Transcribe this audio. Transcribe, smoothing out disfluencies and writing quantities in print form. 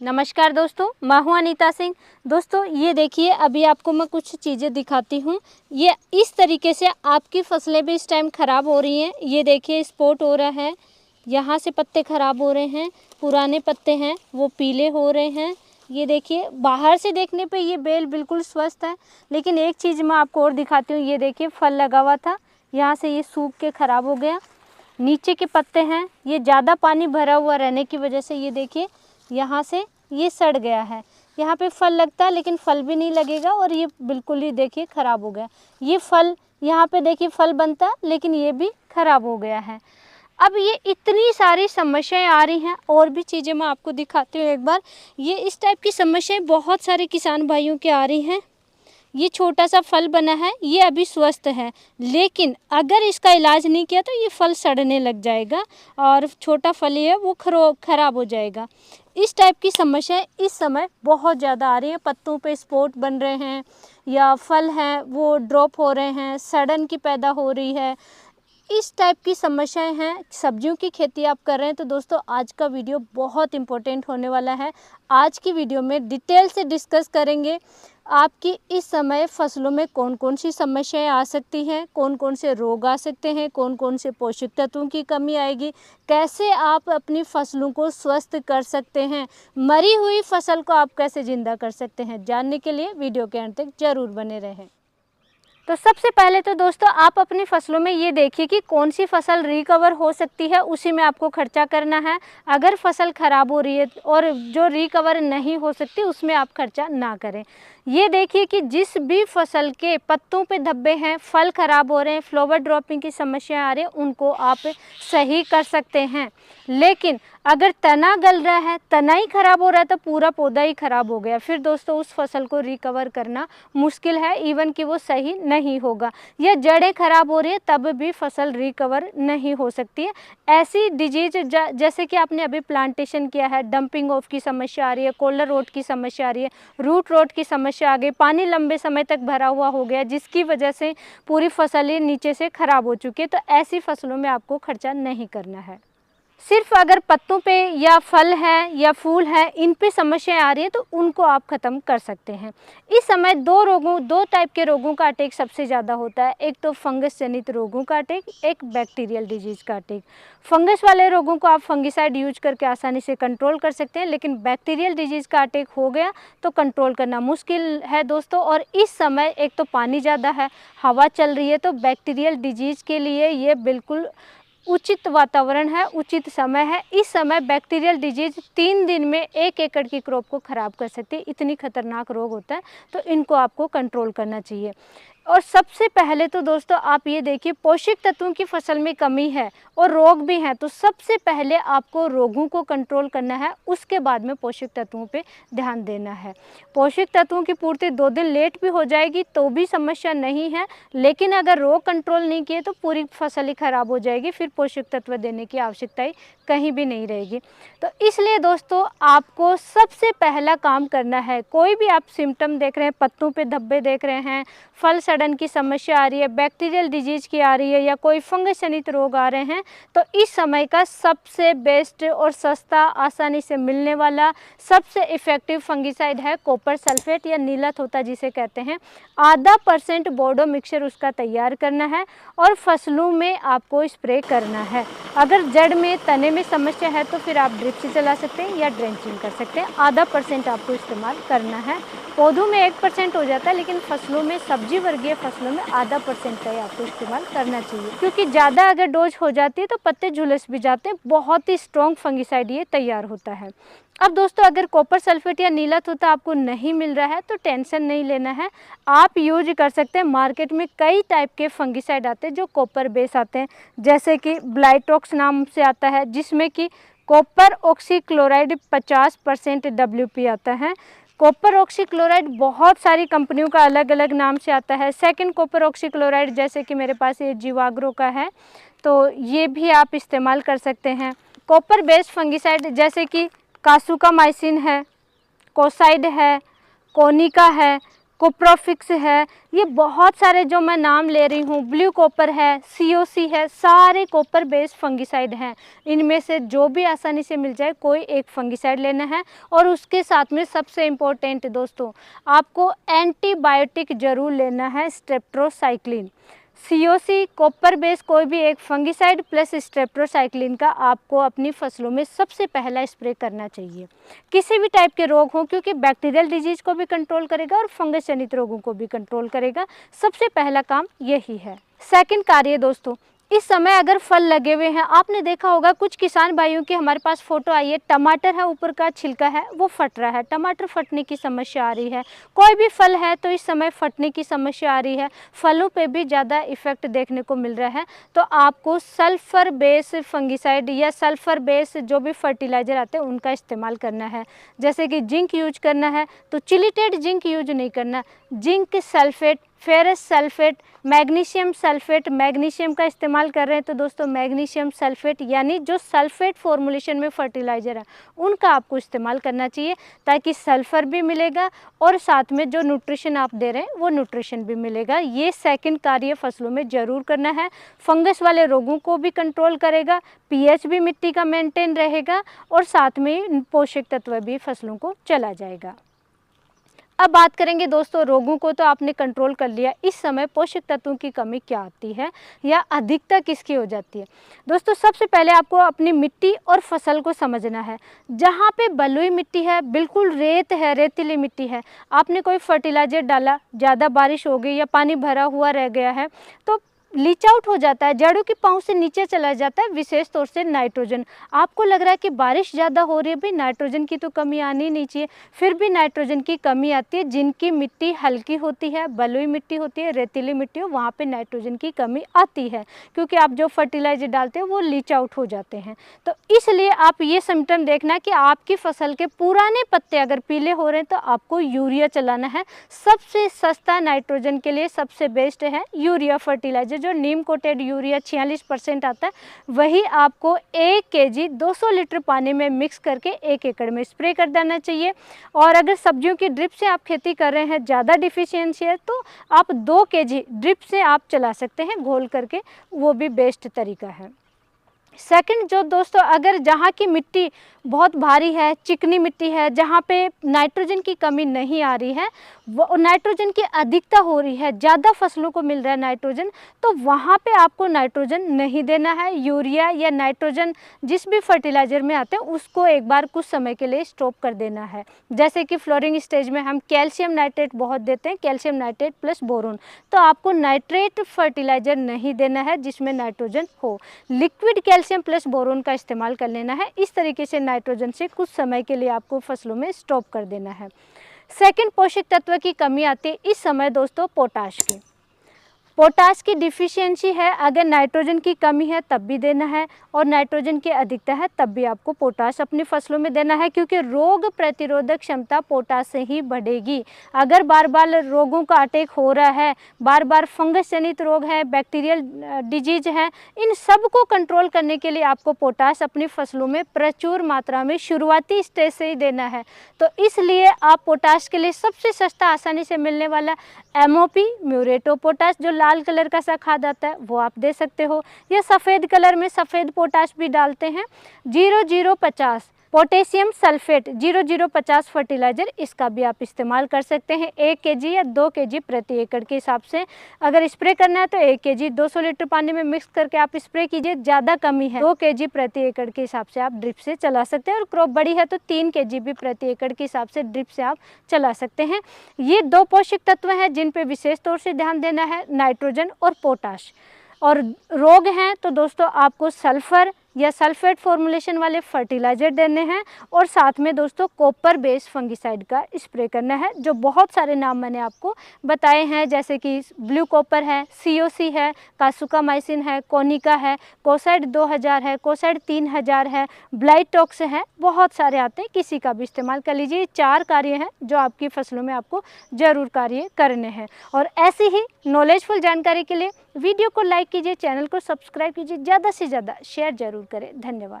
नमस्कार दोस्तों, मैं हूं अनीता सिंह। दोस्तों ये देखिए, अभी आपको मैं कुछ चीज़ें दिखाती हूं। ये इस तरीके से आपकी फसलें भी इस टाइम ख़राब हो रही हैं। ये देखिए स्पॉट हो रहा है, यहाँ से पत्ते ख़राब हो रहे हैं, पुराने पत्ते हैं वो पीले हो रहे हैं। ये देखिए, बाहर से देखने पे ये बेल बिल्कुल स्वस्थ है, लेकिन एक चीज़ मैं आपको और दिखाती हूँ। ये देखिए फल लगा हुआ था, यहाँ से ये सूख के ख़राब हो गया। नीचे के पत्ते हैं, ये ज़्यादा पानी भरा हुआ रहने की वजह से ये देखिए यहाँ से ये सड़ गया है। यहाँ पे फल लगता है लेकिन फल भी नहीं लगेगा और ये बिल्कुल ही देखिए ख़राब हो गया। ये फल यहाँ पे देखिए फल बनता है लेकिन ये भी ख़राब हो गया है। अब ये इतनी सारी समस्याएं आ रही हैं, और भी चीज़ें मैं आपको दिखाती हूँ एक बार। ये इस टाइप की समस्याएं बहुत सारे किसान भाइयों के आ रही हैं। ये छोटा सा फल बना है, ये अभी स्वस्थ है, लेकिन अगर इसका इलाज नहीं किया तो ये फल सड़ने लग जाएगा और छोटा फल ही है वो खराब हो जाएगा। इस टाइप की समस्याएं इस समय बहुत ज़्यादा आ रही हैं। पत्तों पे स्पॉट बन रहे हैं या फल हैं वो ड्रॉप हो रहे हैं, सड़न की पैदा हो रही है। इस टाइप की समस्याएं हैं। सब्जियों की खेती आप कर रहे हैं तो दोस्तों आज का वीडियो बहुत इम्पोर्टेंट होने वाला है। आज की वीडियो में डिटेल से डिस्कस करेंगे आपकी इस समय फसलों में कौन कौन सी समस्याएं आ सकती हैं, कौन कौन से रोग आ सकते हैं, कौन कौन से पोषक तत्वों की कमी आएगी, कैसे आप अपनी फसलों को स्वस्थ कर सकते हैं, मरी हुई फसल को आप कैसे जिंदा कर सकते हैं। जानने के लिए वीडियो के अंत तक जरूर बने रहें। तो सबसे पहले तो दोस्तों आप अपनी फसलों में ये देखिए कि कौन सी फसल रिकवर हो सकती है, उसी में आपको खर्चा करना है। अगर फसल ख़राब हो रही है और जो रिकवर नहीं हो सकती उसमें आप खर्चा ना करें। ये देखिए कि जिस भी फसल के पत्तों पे धब्बे हैं, फल ख़राब हो रहे हैं, फ्लावर ड्रॉपिंग की समस्या आ रही है, उनको आप सही कर सकते हैं। लेकिन अगर तना गल रहा है, तना ही ख़राब हो रहा है तो पूरा पौधा ही ख़राब हो गया, फिर दोस्तों उस फसल को रिकवर करना मुश्किल है, इवन कि वो सही नहीं होगा। या जड़ें ख़राब हो रही है तब भी फसल रिकवर नहीं हो सकती है। ऐसी डिजीज जैसे कि आपने अभी प्लांटेशन किया है, डंपिंग ऑफ की समस्या आ रही है, कॉलर रोट की समस्या आ रही है, रूट रोट की समस्या आ गई, पानी लंबे समय तक भरा हुआ हो गया जिसकी वजह से पूरी फसल ही नीचे से ख़राब हो चुकी है, तो ऐसी फसलों में आपको खर्चा नहीं करना है। सिर्फ अगर पत्तों पे या फल है या फूल है इन पे समस्याएं आ रही है तो उनको आप ख़त्म कर सकते हैं। इस समय दो टाइप के रोगों का अटैक सबसे ज़्यादा होता है। एक तो फंगस जनित रोगों का अटैक, एक बैक्टीरियल डिजीज़ का अटैक। फंगस वाले रोगों को आप फंगिसाइड यूज करके आसानी से कंट्रोल कर सकते हैं, लेकिन बैक्टीरियल डिजीज़ का अटैक हो गया तो कंट्रोल करना मुश्किल है दोस्तों। और इस समय एक तो पानी ज़्यादा है, हवा चल रही है, तो बैक्टीरियल डिजीज़ के लिए ये बिल्कुल उचित वातावरण है, उचित समय है। इस समय बैक्टीरियल डिजीज 3 दिन में 1 एकड़ की क्रॉप को ख़राब कर सकती है, इतनी खतरनाक रोग होता है, तो इनको आपको कंट्रोल करना चाहिए। और सबसे पहले तो दोस्तों आप ये देखिए, पोषक तत्वों की फसल में कमी है और रोग भी हैं, तो सबसे पहले आपको रोगों को कंट्रोल करना है, उसके बाद में पोषक तत्वों पे ध्यान देना है। पोषक तत्वों की पूर्ति 2 दिन लेट भी हो जाएगी तो भी समस्या नहीं है, लेकिन अगर रोग कंट्रोल नहीं किए तो पूरी फसल ही खराब हो जाएगी, फिर पोषक तत्व देने की आवश्यकता कहीं भी नहीं रहेगी। तो इसलिए दोस्तों आपको सबसे पहला काम करना है, कोई भी आप सिम्टम देख रहे हैं, पत्तों पे धब्बे देख रहे हैं, फल सड़न की समस्या आ रही है, बैक्टीरियल डिजीज की आ रही है, या कोई फंगस जनित रोग आ रहे हैं, तो इस समय का सबसे बेस्ट और सस्ता, आसानी से मिलने वाला सबसे इफेक्टिव फंगिसाइड है कॉपर सल्फेट या नीलत होता जिसे कहते हैं। ½ % बोर्डो मिक्सचर उसका तैयार करना है और फसलों में आपको स्प्रे करना है। अगर जड़ में, तने में समस्या है तो फिर आप ड्रिप से चला सकते हैं या ड्रेंचिंग कर सकते हैं। ½ % आपको इस्तेमाल करना है। पौधों में 1% हो जाता है, लेकिन फसलों में, सब्जी वर्गीय फसलों में ½ % का ही आपको इस्तेमाल करना चाहिए, क्योंकि ज़्यादा अगर डोज हो जाती है तो पत्ते झुलस भी जाते हैं। बहुत ही स्ट्रॉन्ग फंगिसाइड ये तैयार होता है। अब दोस्तों अगर कॉपर सल्फेट या नीलत होता आपको नहीं मिल रहा है तो टेंशन नहीं लेना है, आप यूज कर सकते हैं। मार्केट में कई टाइप के फंगिसाइड आते हैं जो कॉपर बेस आते हैं, जैसे कि ब्लाइटॉक्स नाम से आता है जिसमें कि कॉपर ऑक्सीक्लोराइड 50% WP आता है। कॉपर ऑक्सीक्लोराइड बहुत सारी कंपनियों का अलग अलग नाम से आता है। सेकंड कॉपर ऑक्सीक्लोराइड जैसे कि मेरे पास ये जीवाग्रो का है, तो ये भी आप इस्तेमाल कर सकते हैं। कॉपर बेस्ड फंगिसाइड जैसे कि कासुकामाइसिन है, कोसाइड है, कोनिका है, कोप्रोफिक्स है, ये बहुत सारे जो मैं नाम ले रही हूँ, ब्लू कॉपर है, सीओसी है, सारे कॉपर बेस्ड फंगिसाइड हैं। इनमें से जो भी आसानी से मिल जाए कोई एक फंगिसाइड लेना है। और उसके साथ में सबसे इम्पोर्टेंट दोस्तों, आपको एंटीबायोटिक जरूर लेना है, स्ट्रेप्टोसाइक्लिन। सीओसी कॉपर बेस कोई भी एक फंगिसाइड प्लस स्ट्रेप्टोसाइक्लिन का आपको अपनी फसलों में सबसे पहला स्प्रे करना चाहिए, किसी भी टाइप के रोग हों, क्योंकि बैक्टीरियल डिजीज को भी कंट्रोल करेगा और फंगस जनित रोगों को भी कंट्रोल करेगा। सबसे पहला काम यही है। सेकंड कार्य दोस्तों, इस समय अगर फल लगे हुए हैं, आपने देखा होगा कुछ किसान भाइयों की हमारे पास फोटो आई है, टमाटर है, ऊपर का छिलका है वो फट रहा है, टमाटर फटने की समस्या आ रही है। कोई भी फल है तो इस समय फटने की समस्या आ रही है, फलों पे भी ज़्यादा इफेक्ट देखने को मिल रहा है। तो आपको सल्फर बेस फंगिसाइड या सल्फर बेस जो भी फर्टिलाइज़र आते हैं उनका इस्तेमाल करना है। जैसे कि जिंक यूज करना है तो चिलीटेड जिंक यूज नहीं करना, zinc sulphate, ferrous sulphate, magnesium sulphate, magnesium का इस्तेमाल कर रहे हैं तो दोस्तों मैग्नीशियम सल्फेट यानी जो सल्फेट फॉर्मुलेशन में फर्टिलाइज़र है उनका आपको इस्तेमाल करना चाहिए, ताकि सल्फर भी मिलेगा और साथ में जो न्यूट्रिशन आप दे रहे हैं वो न्यूट्रिशन भी मिलेगा। ये सेकंड कार्य फसलों में ज़रूर करना है। फंगस वाले रोगों को भी कंट्रोल करेगा, पीएच भी मिट्टी का मेंटेन रहेगा और साथ में पोषक तत्व भी फसलों को चला जाएगा। अब बात करेंगे दोस्तों, रोगों को तो आपने कंट्रोल कर लिया, इस समय पोषक तत्वों की कमी क्या आती है या अधिकता किसकी हो जाती है। दोस्तों सबसे पहले आपको अपनी मिट्टी और फसल को समझना है। जहाँ पे बलुई मिट्टी है, बिल्कुल रेत है, रेतीली मिट्टी है, आपने कोई फर्टिलाइजर डाला, ज़्यादा बारिश हो गई या पानी भरा हुआ रह गया है तो लीच आउट हो जाता है, जड़ों की पहुंच से नीचे चला जाता है, विशेष तौर से नाइट्रोजन। आपको लग रहा है कि बारिश ज़्यादा हो रही है, भाई नाइट्रोजन की तो कमी आनी नहीं चाहिए, फिर भी नाइट्रोजन की कमी आती है। जिनकी मिट्टी हल्की होती है, बलुई मिट्टी होती है, रेतीली मिट्टी हो, वहाँ पे नाइट्रोजन की कमी आती है, क्योंकि आप जो फर्टिलाइजर डालते हैं वो लीच आउट हो जाते हैं। तो इसलिए आप ये सिम्टम देखना कि आपकी फसल के पुराने पत्ते अगर पीले हो रहे हैं तो आपको यूरिया चलाना है। सबसे सस्ता नाइट्रोजन के लिए सबसे बेस्ट है यूरिया फर्टिलाइजर, जो नीम कोटेड यूरिया 46% आता है, वही आपको 1 kg 200 लीटर पानी में मिक्स करके 1 एकड़ में स्प्रे कर देना चाहिए। और अगर सब्जियों की ड्रिप से आप खेती कर रहे हैं, ज़्यादा डिफिशियंसी है, तो आप 2 kg ड्रिप से आप चला सकते हैं घोल करके, वो भी बेस्ट तरीका है। सेकंड जो दोस्तों, अगर जहाँ की मिट्टी बहुत भारी है, चिकनी मिट्टी है, जहाँ पे नाइट्रोजन की कमी नहीं आ रही है, वो नाइट्रोजन की अधिकता हो रही है, ज़्यादा फसलों को मिल रहा है नाइट्रोजन, तो वहाँ पे आपको नाइट्रोजन नहीं देना है। यूरिया या नाइट्रोजन जिस भी फर्टिलाइज़र में आते हैं उसको एक बार कुछ समय के लिए स्टॉप कर देना है। जैसे कि फ्लोरिंग स्टेज में हम कैल्शियम नाइट्रेट बहुत देते हैं, कैल्शियम नाइट्रेट प्लस बोरोन, तो आपको नाइट्रेट फर्टिलाइज़र नहीं देना है जिसमें नाइट्रोजन हो। लिक्विड कैल्शियम प्लस बोरोन का इस्तेमाल कर लेना है। इस तरीके से नाइट्रोजन से कुछ समय के लिए आपको फसलों में स्टॉप कर देना है। सेकंड पोषक तत्व की कमी आती है इस समय दोस्तों पोटाश की। पोटाश की डिफिशियंसी है, अगर नाइट्रोजन की कमी है तब भी देना है और नाइट्रोजन की अधिकता है तब भी आपको पोटाश अपनी फसलों में देना है, क्योंकि रोग प्रतिरोधक क्षमता पोटाश से ही बढ़ेगी। अगर बार बार रोगों का अटैक हो रहा है, बार बार फंगस जनित रोग है, बैक्टीरियल डिजीज है, इन सब को कंट्रोल करने के लिए आपको पोटाश अपनी फसलों में प्रचुर मात्रा में शुरुआती स्टेज से ही देना है। तो इसलिए आप पोटाश के लिए सबसे सस्ता आसानी से मिलने वाला MOP म्यूरेट ऑफ पोटाश, जो लाल कलर का सा खाद आता है, वो आप दे सकते हो, या सफ़ेद कलर में सफ़ेद पोटाश भी डालते हैं 0050 पोटेशियम सल्फेट 0050 फर्टिलाइज़र, इसका भी आप इस्तेमाल कर सकते हैं 1 kg या 2 kg प्रति एकड़ के हिसाब से। अगर स्प्रे करना है तो 1 kg 200 लीटर पानी में मिक्स करके आप स्प्रे कीजिए, ज़्यादा कमी है 2 kg प्रति एकड़ के हिसाब से आप ड्रिप से चला सकते हैं, और क्रॉप बड़ी है तो 3 kg भी प्रति एकड़ के हिसाब से ड्रिप से आप चला सकते हैं। ये 2 पोषक तत्व हैं जिन पे विशेष तौर से ध्यान देना है, नाइट्रोजन और पोटाश। और रोग हैं तो दोस्तों आपको सल्फर या सल्फेट फॉर्मुलेशन वाले फर्टिलाइज़र देने हैं, और साथ में दोस्तों कॉपर बेस्ड फंगिसाइड का स्प्रे करना है, जो बहुत सारे नाम मैंने आपको बताए हैं, जैसे कि ब्लू कॉपर है, COC है, कासुकामाइसिन है, कोनिका है, कोसाइड 2000 है, कोसाइड 3000 है, ब्लाइटॉक्स है, बहुत सारे आते हैं, किसी का भी इस्तेमाल कर लीजिए। 4 कार्य हैं जो आपकी फसलों में आपको ज़रूर कार्य करने हैं। और ऐसी ही नॉलेजफुल जानकारी के लिए वीडियो को लाइक कीजिए, चैनल को सब्सक्राइब कीजिए, ज़्यादा से ज़्यादा शेयर जरूर करें। धन्यवाद।